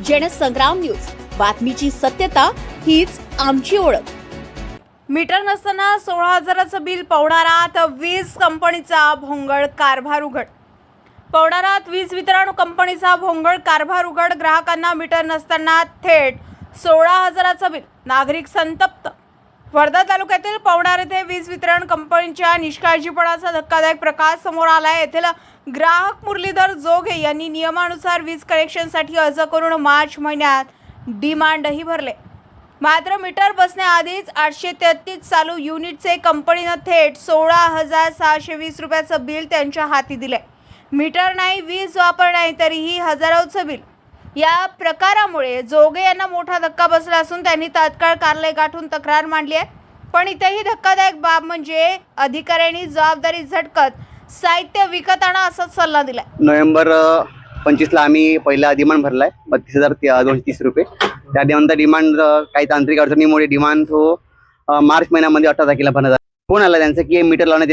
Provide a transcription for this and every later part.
Jansangram news, बातमीची सत्यता हीच आमची ओळख। मीटर नसताना 16,000चं बिल पवनारात वीज कंपनीचा भोंगळ कारभार उघड। पवनारात वीज वितरण कंपनीचा भोंगळ कारभार उघड। ग्राहकांना मीटर नसताना थेट 16,000चं बिल, नागरिक संतप्त। वर्धा तालुक्यातील पवनार येथे वीज वितरण कंपनीच्या निष्काळजीपणाचा धक्कादायक प्रकार समोर आला। येथील ग्राहक मुरलीधर जोगे यांनी नियमानुसार वीज कनेक्शनसाठी अर्ज करून मार्च महिन्यात डिमांडही भरले। मात्र मीटर बसण्याआधीच 833 चालू युनिटचे कंपनीने थेट 16,620 रुपयाचं बिल त्यांच्या हाती दिले। मीटर नाही, वीज वापर नाही, तरीही हजारोचं बिल। या प्रकारामुळे जोगे यांना मोठा धक्का बसला असून त्यांनी तात्काळ कार्यालय गाठून तक्रार मांडली आहे। पण इथेही धक्कादायक बाब म्हणजे अधिकाऱ्यांनी जबाबदारी झटकत साहित्य विकत आणा असा सल्ला दिला। नोव्हेंबर 25ला आम्ही पहिला डिमांड भरलाय 32,230 रुपये। त्यानंतर डिमांड काही तांत्रिक अडचणीमुळे डिमांड तो मार्च महिन्यामध्ये 18 तारखेला भरला। फोन आला त्यांचा की मीटर लावून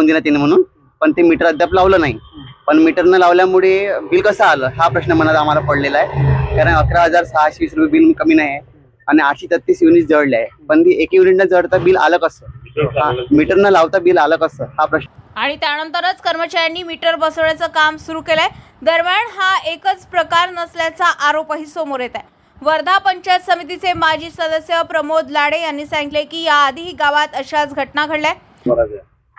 देण्यात येईल म्हणून, पण ते मीटर अद्याप लावलं नाही। पण मीटर न लावल्यामुळे बिल कसं आलं हा प्रश्न मनात आम्हाला पडलेला आहे। कारण 11,620 रुपये बिल कमी नाही आहे आणि 833 युनिट जळले आहे, पण ती एक युनिट न जळता बिल आलं कसं, मीटर न लावता बिल आलं कसं हा प्रश्न। आणि त्यानंतरच कर्मचाऱ्यांनी मीटर बसवण्याचं काम सुरू केलंय। दरम्यान हा एकच प्रकार नसल्याचा आरोपही समोर येत आहे। वर्धा पंचायत समितीचे माजी सदस्य प्रमोद लाडे यांनी सांगितले की याआधीही गावात अशाच घटना घडल्या।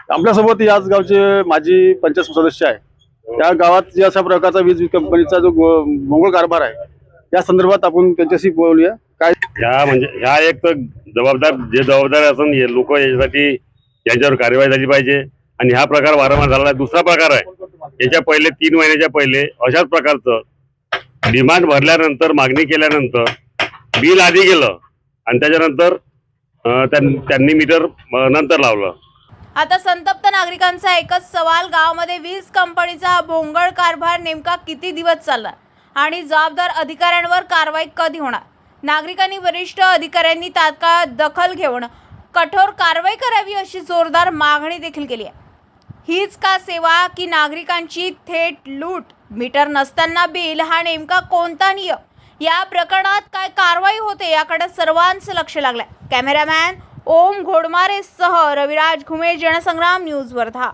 आपल्यासोबत याच गावचे माजी पंचायत सदस्य आहे। त्या गावात जे अशा प्रकारचा वीज कंपनीचा जो भोंगळ कारभार आहे या संदर्भात आपण त्यांच्याशी बोलूया। काय ह्या एक तर जबाबदार असून हे लोक याच्यासाठी यांच्यावर कार्यवाही झाली पाहिजे। आणि हा प्रकार वारंवार झाला। दुसरा प्रकार आहे, याच्या पहिले 3 महिन्याच्या पहिले अशाच प्रकारचं डिमांड भरल्यानंतर मागणी केल्यानंतर बिल आधी गेलं आणि त्याच्यानंतर त्यांनी मीटर नंतर लावलं। आता संतप्त नागरिकांचा एकच सवाल, गावामध्ये वीज कंपनीचा भोंगळ कारभार नेमका किती दिवस चालणार आणि जबाबदार अधिकाऱ्यांवर कारवाई कधी होणार? नागरिकांनी वरिष्ठ अधिकाऱ्यांनी तात्काळ दखल घेऊन कठोर कारवाई करावी अशी जोरदार मागणी देखील केली आहे। हीच का सेवा की नागरिकांची थेट लूट? मीटर नसताना बिल हा नेमका कोणता नियम? या प्रकरणात काय कारवाई होते याकडे सर्वांचं लक्ष लागलंय। कॅमेरामॅन ओम घोडमारे सह रविराज घुमे, जनसंग्राम न्यूज वर्धा।